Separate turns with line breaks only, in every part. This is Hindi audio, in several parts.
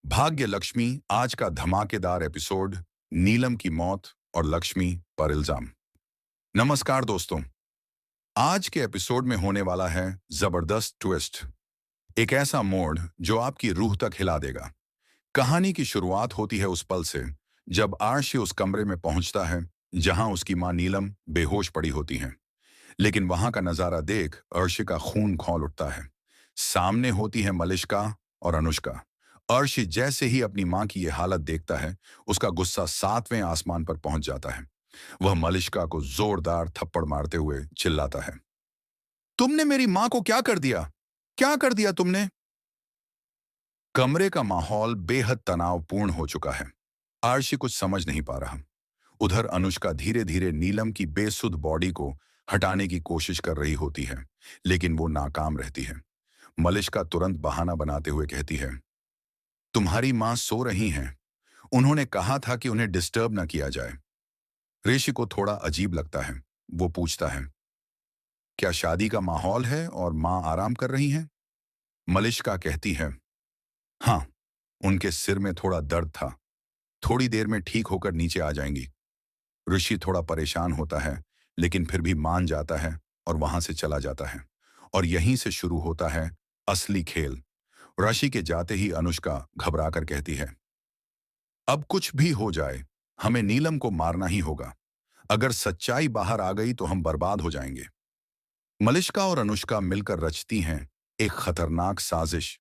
भाग्य लक्ष्मी आज का धमाकेदार एपिसोड। नीलम की मौत और लक्ष्मी पर इल्जाम। नमस्कार दोस्तों। आज के एपिसोड में होने वाला है जबरदस्त ट्विस्ट। एक ऐसा मोड़ जो आपकी रूह तक हिला देगा। कहानी की शुरुआत होती है उस पल से जब आर्शी उस कमरे में पहुंचता है जहां उसकी मां नीलम बेहोश पड़ी होती हैं। लेकिन वहां का नजारा देख अर्शी का खून खौल उठता है। सामने होती है मलिष्का और अनुष्का। अर्शी जैसे ही अपनी मां की यह हालत देखता है, उसका गुस्सा 7वें आसमान पर पहुंच जाता है। वह मलिष्का को जोरदार थप्पड़ मारते हुए चिल्लाता है, तुमने मेरी मां को क्या कर दिया? क्या कर दिया तुमने? कमरे का माहौल बेहद तनावपूर्ण हो चुका है। आर्शी कुछ समझ नहीं पा रहा। उधर अनुष्का धीरे धीरे नीलम की बेसुध बॉडी को हटाने की कोशिश कर रही होती है, लेकिन वो नाकाम रहती है। मलिष्का तुरंत बहाना बनाते हुए कहती है, तुम्हारी मां सो रही हैं। उन्होंने कहा था कि उन्हें डिस्टर्ब न किया जाए। ऋषि को थोड़ा अजीब लगता है। वो पूछता है, क्या शादी का माहौल है और मां आराम कर रही हैं? मलिष्का कहती है, हाँ, उनके सिर में थोड़ा दर्द था। थोड़ी देर में ठीक होकर नीचे आ जाएंगी। ऋषि थोड़ा परेशान होता है, लेकिन फिर भी मान जाता है और वहां से चला जाता है। और यहीं से शुरू होता है असली खेल। ऋषि के जाते ही अनुष्का घबराकर कहती है, अब कुछ भी हो जाए, हमें नीलम को मारना ही होगा। अगर सच्चाई बाहर आ गई तो हम बर्बाद हो जाएंगे। मलिष्का और अनुष्का मिलकर रचती हैं एक खतरनाक साजिश।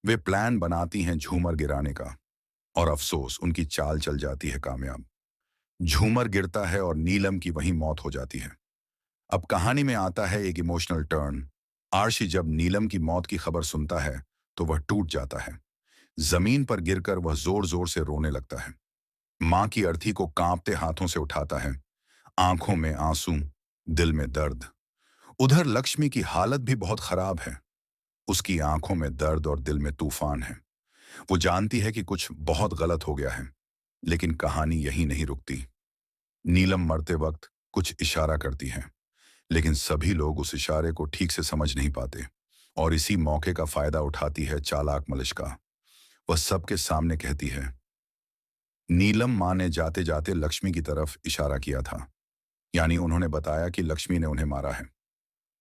वे प्लान बनाती हैं झूमर गिराने का, और अफसोस उनकी चाल चल जाती है कामयाब। झूमर गिरता है और नीलम की वहीं मौत हो जाती है। अब कहानी में आता है एक इमोशनल टर्न। आर्शी जब नीलम की मौत की खबर सुनता है तो वह टूट जाता है। जमीन पर गिरकर वह जोर जोर से रोने लगता है। मां की अर्थी को कांपते हाथों से उठाता है। आंखों में आंसू, दिल में दर्द। उधर लक्ष्मी की हालत भी बहुत खराब है। उसकी आंखों में दर्द और दिल में तूफान है। वो जानती है कि कुछ बहुत गलत हो गया है, लेकिन कहानी यहीं नहीं रुकती। नीलम मरते वक्त कुछ इशारा करती है, लेकिन सभी लोग उस इशारे को ठीक से समझ नहीं पाते। और इसी मौके का फायदा उठाती है चालाक मलिष्का। वह सबके सामने कहती है, नीलम मां ने जाते जाते लक्ष्मी की तरफ इशारा किया था, यानी उन्होंने बताया कि लक्ष्मी ने उन्हें मारा है।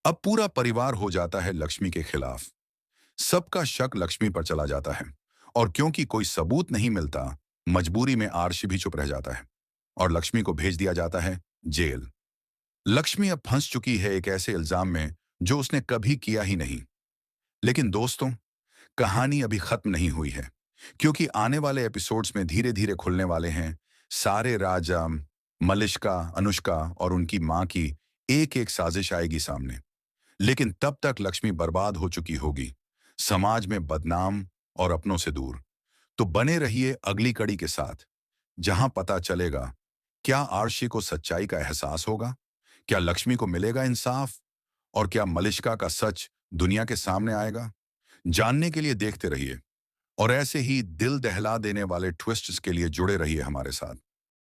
अब पूरा परिवार हो जाता है लक्ष्मी के खिलाफ। सबका शक लक्ष्मी पर चला जाता है, और क्योंकि कोई सबूत नहीं मिलता, मजबूरी में आर्शी भी चुप रह जाता है और लक्ष्मी को भेज दिया जाता है जेल। लक्ष्मी अब फंस चुकी है एक ऐसे इल्जाम में जो उसने कभी किया ही नहीं। लेकिन दोस्तों, कहानी अभी खत्म नहीं हुई है, क्योंकि आने वाले एपिसोड्स में धीरे धीरे खुलने वाले हैं सारे राजा। मलिष्का, अनुष्का और उनकी मां की एक एक साजिश आएगी सामने। लेकिन तब तक लक्ष्मी बर्बाद हो चुकी होगी, समाज में बदनाम और अपनों से दूर। तो बने रहिए अगली कड़ी के साथ, जहां पता चलेगा क्या आर्शी को सच्चाई का एहसास होगा, क्या लक्ष्मी को मिलेगा इंसाफ, और क्या मलिष्का का सच दुनिया के सामने आएगा। जानने के लिए देखते रहिए, और ऐसे ही दिल दहला देने वाले ट्विस्ट्स के लिए जुड़े रहिए हमारे साथ।